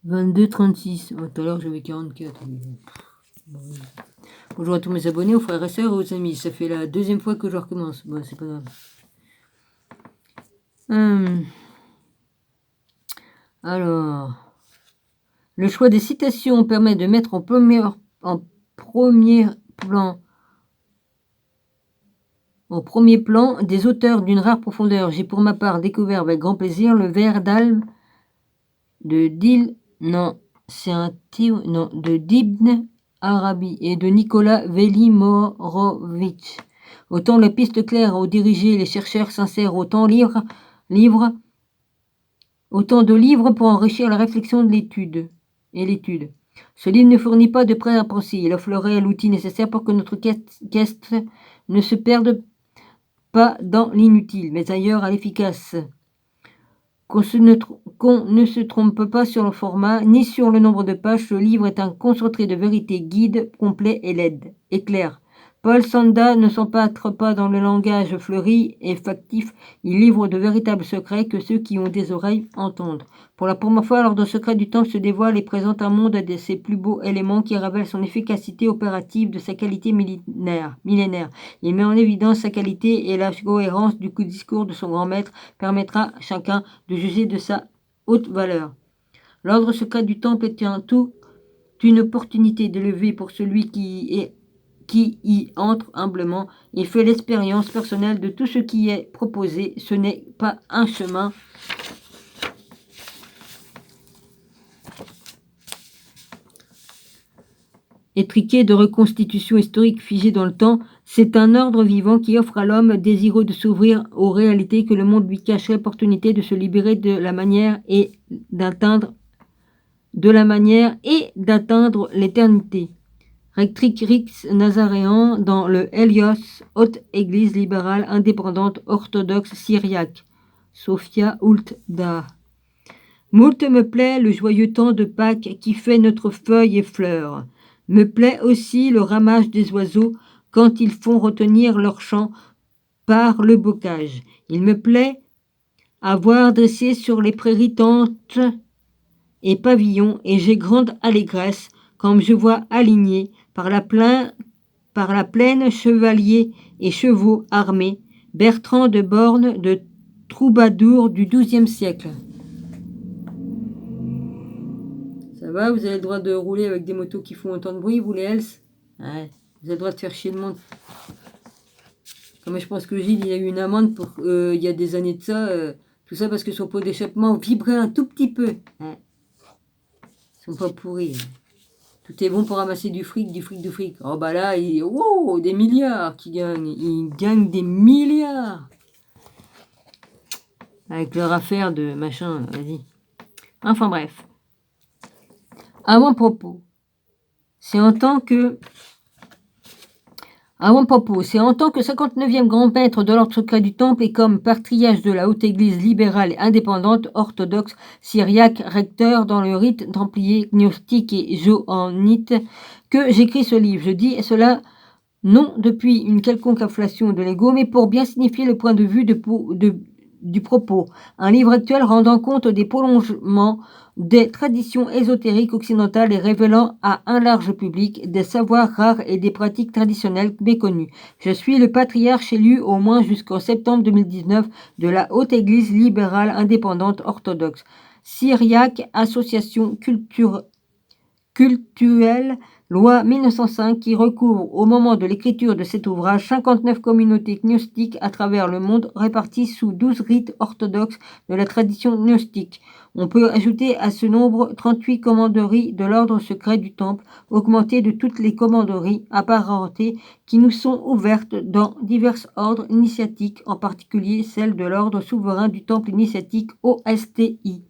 22,36. Tout à l'heure, j'avais 44. Bonjour à tous mes abonnés, aux frères et sœurs et aux amis. Ça fait la deuxième fois que je recommence. Bon, c'est pas grave. Alors, le choix des citations permet de mettre en premier plan des auteurs d'une rare profondeur. J'ai pour ma part découvert avec grand plaisir le vers d'Alme de d'Ibn Arabi et de Nicolas Velimorovitch. Autant la piste claire aux dirigés, les chercheurs sincères, autant de livres pour enrichir la réflexion de l'étude. Ce livre ne fournit pas de prêt à penser, il offrerait l'outil nécessaire pour que notre quête ne se perde pas dans l'inutile, mais ailleurs à l'efficace. Qu'on ne se trompe pas sur le format, ni sur le nombre de pages, ce livre est un concentré de vérité guide, complet et clair. Paul Sanda ne s'empâtre pas dans le langage fleuri et factif, il livre de véritables secrets que ceux qui ont des oreilles entendent. Pour la première fois, l'ordre secret du temple se dévoile et présente un monde de ses plus beaux éléments qui révèlent son efficacité opérative, de sa qualité millénaire. Il met en évidence sa qualité et la cohérence du discours de son grand maître permettra à chacun de juger de sa haute valeur. L'ordre secret du temple est un tout une opportunité de lever pour celui qui y entre humblement et fait l'expérience personnelle de tout ce qui est proposé. Ce n'est pas un chemin étriqué de reconstitution historique figé dans le temps, c'est un ordre vivant qui offre à l'homme désireux de s'ouvrir aux réalités que le monde lui cache l'opportunité de se libérer de la manière et d'atteindre l'éternité. Rectrix Nazaréen dans le Hélios, haute église libérale indépendante orthodoxe syriaque. Sophia Ultda. Moult me plaît le joyeux temps de Pâques qui fait notre feuille et fleurs. Me plaît aussi le ramage des oiseaux quand ils font retenir leur chant par le bocage. Il me plaît à voir dresser sur les prairies tentes et pavillons, et j'ai grande allégresse quand je vois alignés par la plaine chevaliers et chevaux armés, Bertrand de Born de troubadour du XIIe siècle. Ça va, vous avez le droit de rouler avec des motos qui font autant de bruit, vous les Hells? Ouais, vous avez le droit de faire chier le monde. Comme je pense que Gilles, il a eu une amende pour il y a des années de ça, tout ça parce que son pot d'échappement vibrait un tout petit peu. Ouais. Ils sont pas pourris. Tout est bon pour ramasser du fric. Oh bah là, des milliards qui gagnent. Ils gagnent des milliards. Avec leur affaire de machin, vas-y. Enfin bref. Avant-propos. C'est en tant que 59e grand maître de l'ordre secret du temple et comme patriarche de la haute église libérale et indépendante orthodoxe syriaque, recteur dans le rite templier, gnostique et johannite, que j'écris ce livre. Je dis cela non depuis une quelconque inflation de l'ego, mais pour bien signifier le point de vue du propos. Un livre actuel rendant compte des prolongements des traditions ésotériques occidentales et révélant à un large public des savoirs rares et des pratiques traditionnelles méconnues. Je suis le patriarche élu au moins jusqu'en septembre 2019 de la Haute Église libérale indépendante orthodoxe. Syriaque, association cultuelle, loi 1905 qui recouvre au moment de l'écriture de cet ouvrage 59 communautés gnostiques à travers le monde réparties sous 12 rites orthodoxes de la tradition gnostique. On peut ajouter à ce nombre 38 commanderies de l'ordre secret du temple, augmentées de toutes les commanderies apparentées qui nous sont ouvertes dans divers ordres initiatiques, en particulier celle de l'ordre souverain du temple initiatique OSTI.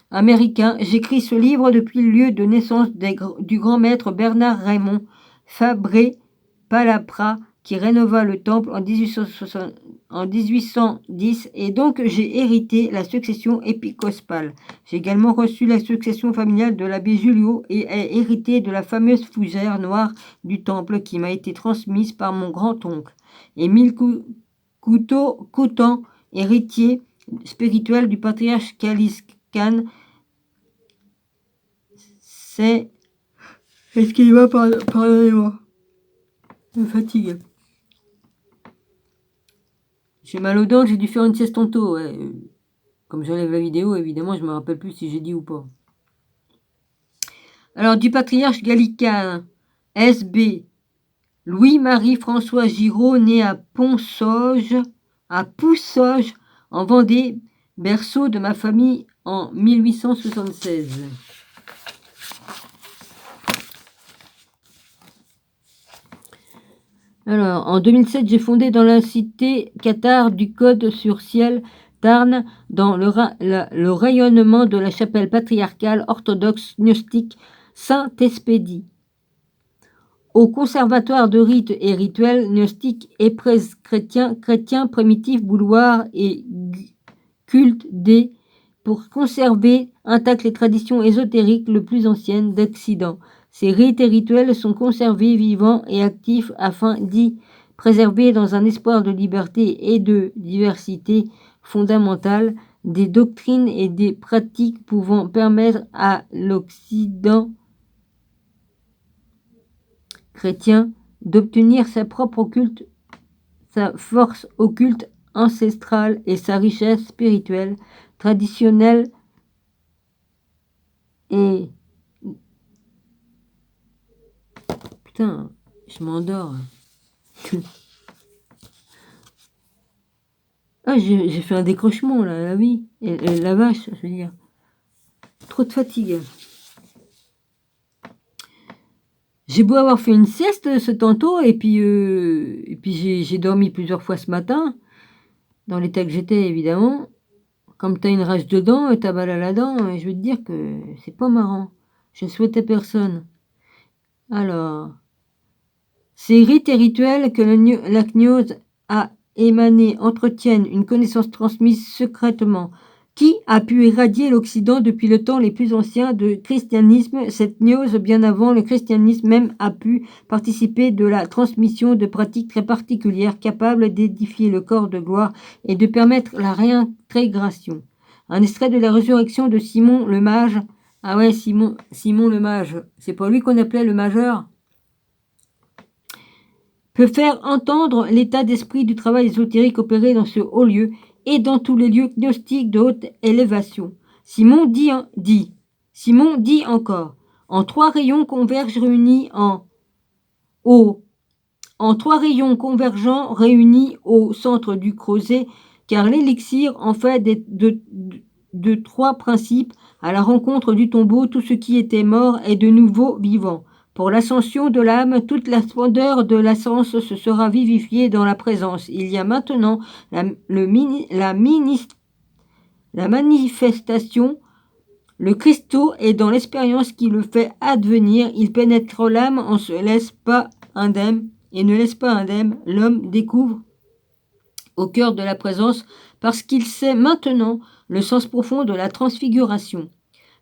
Américain, j'écris ce livre depuis le lieu de naissance du grand maître Bernard Raymond Fabré Palapra qui rénova le temple en 1810 et donc j'ai hérité la succession épiscopale. J'ai également reçu la succession familiale de l'abbé Julio et ai hérité de la fameuse fougère noire du temple qui m'a été transmise par mon grand-oncle. Émile Coutan, héritier spirituel du patriarche Kaliskan c'est... Excusez-moi, pardonnez-moi. Je me fatigue. J'ai mal aux dents, j'ai dû faire une sieste tantôt. Ouais. Comme j'enlève la vidéo, évidemment, je me rappelle plus si j'ai dit ou pas. Alors, du patriarche gallican, S.B. Louis-Marie-François Giraud, né à Poussoges, en Vendée, berceau de ma famille en 1876. Alors, en 2007, j'ai fondé dans la cité Qatar du Code sur Ciel Tarn, dans le rayonnement de la chapelle patriarcale orthodoxe gnostique Saint-Espédie. Au conservatoire de rites et rituels gnostiques et chrétiens primitifs, boudoirs et cultes pour conserver intactes les traditions ésotériques les plus anciennes d'Occident. Ces rites et rituels sont conservés vivants et actifs afin d'y préserver dans un espoir de liberté et de diversité fondamentale des doctrines et des pratiques pouvant permettre à l'Occident chrétien d'obtenir sa propre occulte, sa force occulte ancestrale et sa richesse spirituelle, traditionnelle et... Putain, je m'endors. Ah, j'ai fait un décrochement là, la vie. Et la vache, je veux dire. Trop de fatigue. J'ai beau avoir fait une sieste ce tantôt, et puis j'ai dormi plusieurs fois ce matin, dans l'état que j'étais évidemment. Comme t'as une rage de dents, t'as mal à la dent, et je veux te dire que c'est pas marrant. Je ne souhaite à personne. Alors, ces rites et rituels que la gnose a émanés entretiennent une connaissance transmise secrètement. Qui a pu éradier l'Occident depuis le temps les plus anciens de christianisme? Cette gnose, bien avant le christianisme même, a pu participer de la transmission de pratiques très particulières capables d'édifier le corps de gloire et de permettre la réintégration. Un extrait de la résurrection de Simon le mage. Ah ouais, Simon le mage. C'est pas lui qu'on appelait le mageur? Peut faire entendre l'état d'esprit du travail ésotérique opéré dans ce haut lieu et dans tous les lieux gnostiques de haute élévation. Simon dit encore, en trois rayons convergent réunis en trois rayons convergents réunis au centre du creuset, car l'élixir en fait de trois principes, à la rencontre du tombeau, tout ce qui était mort est de nouveau vivant. Pour l'ascension de l'âme, toute la splendeur de l'essence se sera vivifiée dans la présence. Il y a maintenant la manifestation. Le Christo est dans l'expérience qui le fait advenir. Il pénètre l'âme et ne se laisse pas indemne. L'homme découvre au cœur de la présence parce qu'il sait maintenant le sens profond de la transfiguration.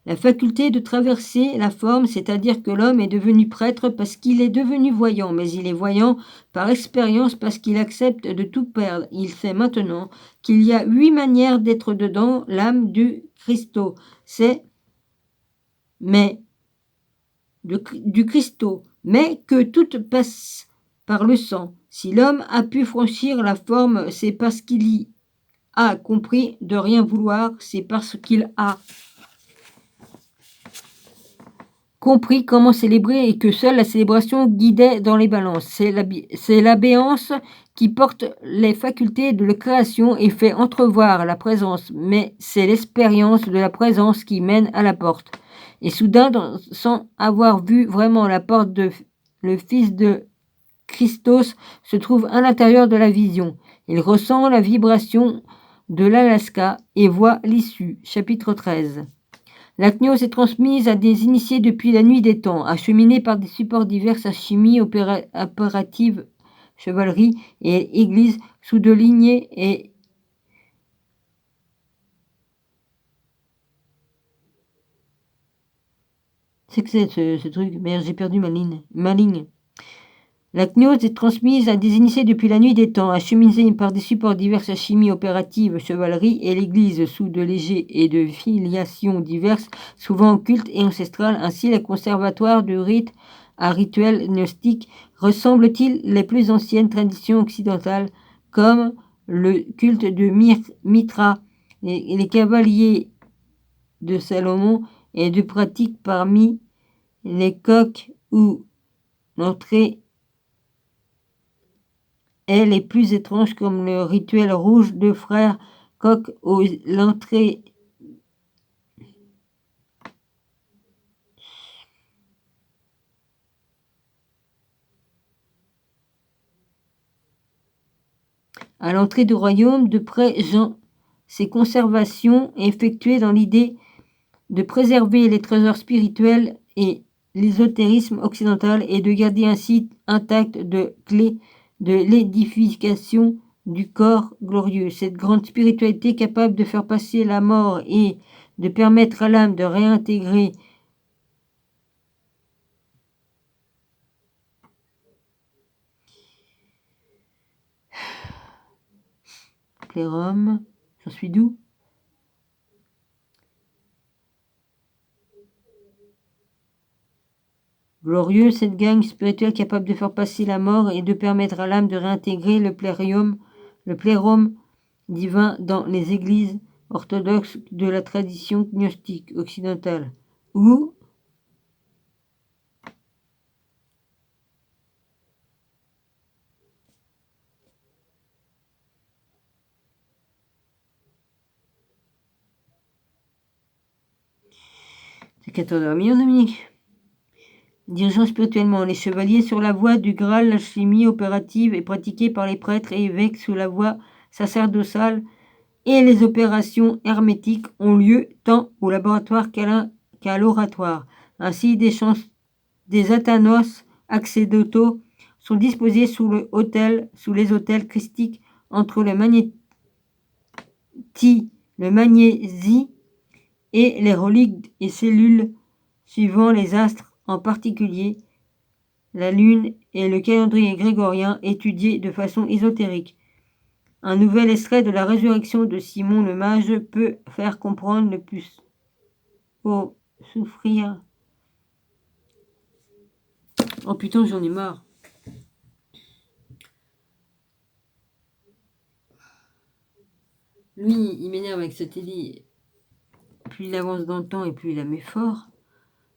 La faculté de traverser la forme, c'est-à-dire que l'homme est devenu prêtre parce qu'il est devenu voyant, mais il est voyant par expérience parce qu'il accepte de tout perdre. Il sait maintenant qu'il y a 8 manières d'être dedans l'âme du Christo. Du Christo, mais que tout passe par le sang. Si l'homme a pu franchir la forme, c'est parce qu'il y a compris de rien vouloir, c'est parce qu'il a compris comment célébrer et que seule la célébration guidait dans les balances. C'est la béance qui porte les facultés de la création et fait entrevoir la présence, mais c'est l'expérience de la présence qui mène à la porte. Et soudain, sans avoir vu vraiment la porte, le Fils de Christos se trouve à l'intérieur de la vision. Il ressent la vibration de l'Alaska et voit l'issue. Chapitre 13. La gnose est transmise à des initiés depuis la nuit des temps, acheminée par des supports divers, alchimie, opérative, chevalerie et église, sous deux lignées et c'est que c'est ce truc. Merde, j'ai perdu ma ligne. La gnose est transmise à des initiés depuis la nuit des temps, acheminée par des supports diverses chimie opérative, chevalerie et l'Église sous de légers et de filiations diverses, souvent occultes et ancestrales. Ainsi, les conservatoires de rites à rituels gnostiques ressemblent-ils les plus anciennes traditions occidentales, comme le culte de Mitra et les cavaliers de Salomon et de pratiques parmi les coqs où l'entrée est les plus étranges, comme le rituel rouge de frère coq où l'entrée à l'entrée du royaume de près Jean. Ces conservations effectuées dans l'idée de préserver les trésors spirituels et l'ésotérisme occidental et de garder ainsi intact de clés de l'édification du corps glorieux. Cette grande spiritualité capable de faire passer la mort et de permettre à l'âme de réintégrer Plérum, j'en suis d'où? Glorieux, cette gang spirituelle capable de faire passer la mort et de permettre à l'âme de réintégrer le plérum divin dans les églises orthodoxes de la tradition gnostique occidentale. Ou c'est 14h, Dominique. Dirigeant spirituellement, les chevaliers sur la voie du Graal, l'alchimie opérative est pratiquée par les prêtres et évêques sous la voie sacerdotale et les opérations hermétiques ont lieu tant au laboratoire qu'à l'oratoire. Ainsi, des athanos accédotaux sont disposés sous les autels christiques entre le magnésie et les reliques et cellules suivant les astres, en particulier la lune et le calendrier grégorien étudiés de façon ésotérique. Un nouvel extrait de la résurrection de Simon le Mage peut faire comprendre le plus au souffrir. Oh putain, j'en ai marre. Lui, il m'énerve avec cette idée. Plus il avance dans le temps et plus il la met fort.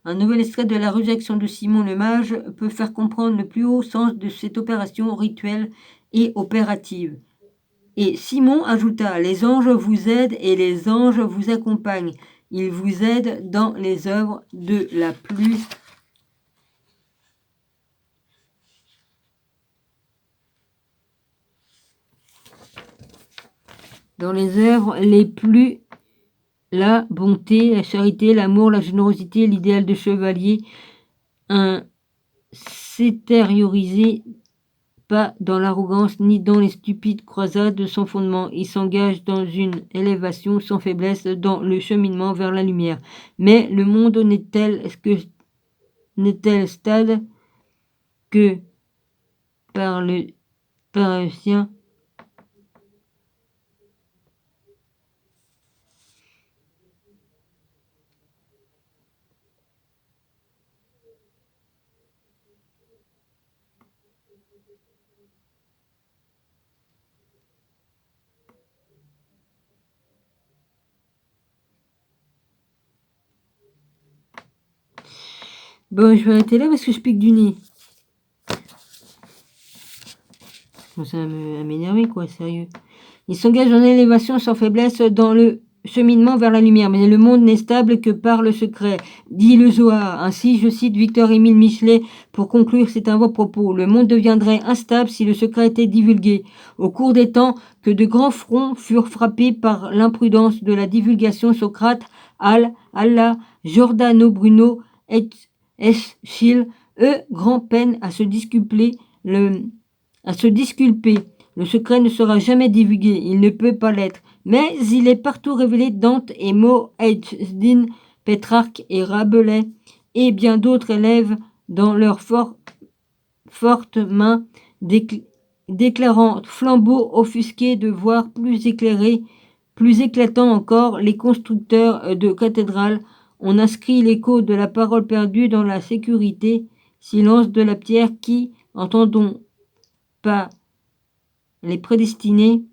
Un nouvel extrait de la résurrection de Simon le Mage peut faire comprendre le plus haut sens de cette opération rituelle et opérative. Et Simon ajouta, les anges vous aident et les anges vous accompagnent. Ils vous aident dans les œuvres de la plus dans les œuvres les plus la bonté, la charité, l'amour, la générosité, l'idéal de chevalier, un s'étériorisé pas dans l'arrogance ni dans les stupides croisades de son fondement. Il s'engage dans une élévation sans faiblesse dans le cheminement vers la lumière. Mais le monde n'est-tel stade que par le sien Bon, je vais arrêter là parce que je pique du nez. Ça va m'énerver, quoi, sérieux. Il s'engage en élévation sans faiblesse dans le cheminement vers la lumière, mais le monde n'est stable que par le secret, dit le Zohar. Ainsi, je cite Victor-Émile Michelet pour conclure, c'est un beau propos. Le monde deviendrait instable si le secret était divulgué. Au cours des temps, que de grands fronts furent frappés par l'imprudence de la divulgation, Socrate, Allah, Giordano Bruno, Eschyle, eux, grand peine à se disculper. Le secret ne sera jamais divulgué, il ne peut pas l'être. Mais il est partout révélé. Dante et Moïdjin, Pétrarque et Rabelais et bien d'autres élèves dans leur forte main, déclarant flambeau offusqué de voir plus éclairé, plus éclatant encore, les constructeurs de cathédrales ont inscrit l'écho de la parole perdue dans la sécurité, silence de la pierre qui, entendons pas les prédestinés,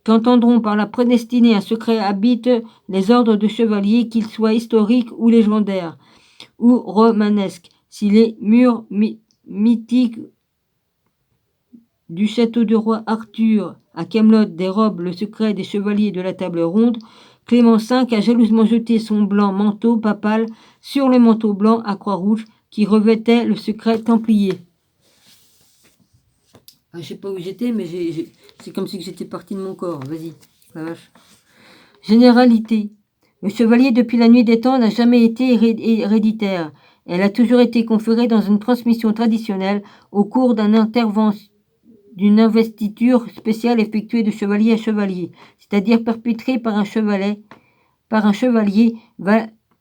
qu'entendront par la prédestinée un secret habite les ordres de chevaliers, qu'ils soient historiques ou légendaires, ou romanesques. Si les murs mythiques du château du roi Arthur à Camelot dérobent le secret des chevaliers de la table ronde, Clément V a jalousement jeté son blanc manteau papal sur le manteau blanc à croix rouge qui revêtait le secret templier. Ah, je sais pas où j'étais, mais c'est comme si j'étais parti de mon corps. Vas-y, la vache. Généralité. Le chevalier depuis la nuit des temps n'a jamais été héréditaire. Elle a toujours été conférée dans une transmission traditionnelle au cours d'une investiture spéciale effectuée de chevalier à chevalier, c'est-à-dire perpétrée par un chevalier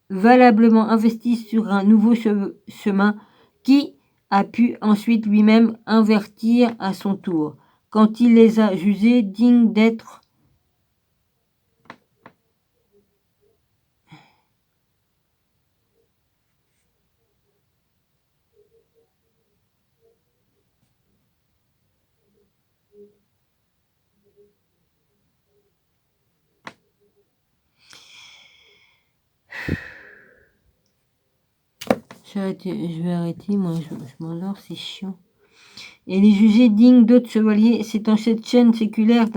valablement investi sur un nouveau chemin qui a pu ensuite lui-même invertir à son tour, quand il les a jugés dignes d'être je vais arrêter, moi je m'endors, c'est chiant. Et les jugés dignes d'autres chevaliers, c'est en cette chaîne séculaire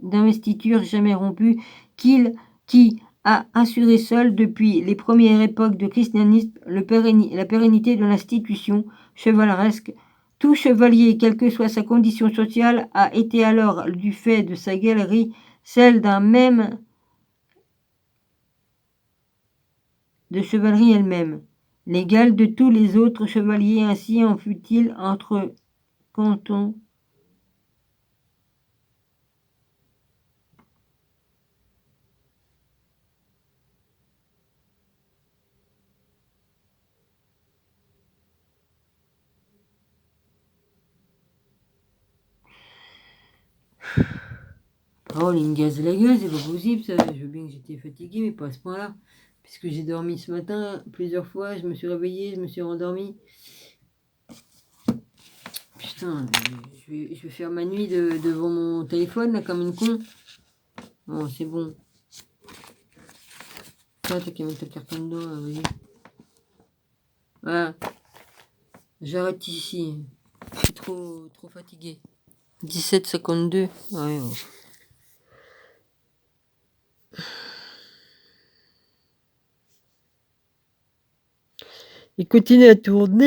d'investiture jamais rompue qui a assuré seul depuis les premières époques de christianisme la pérennité de l'institution chevaleresque. Tout chevalier, quelle que soit sa condition sociale, a été alors, du fait de sa galerie, celle d'un même de chevalerie elle-même, l'égal de tous les autres chevaliers. Ainsi en fut-il entre cantons. Oh, il me gaze la gueule, c'est pas possible ça. Je veux bien que j'étais fatiguée, mais pas à ce point-là. Puisque j'ai dormi ce matin plusieurs fois, je me suis réveillée, je me suis rendormie. Putain, je vais faire ma nuit devant mon téléphone là comme une con. Bon, c'est bon. Ah, t'as qu'à mettre ta carte dedans, là, vas-y. Voilà. J'arrête ici. Je suis trop fatigué. 17,52. Ouais, bon. Il continue à tourner.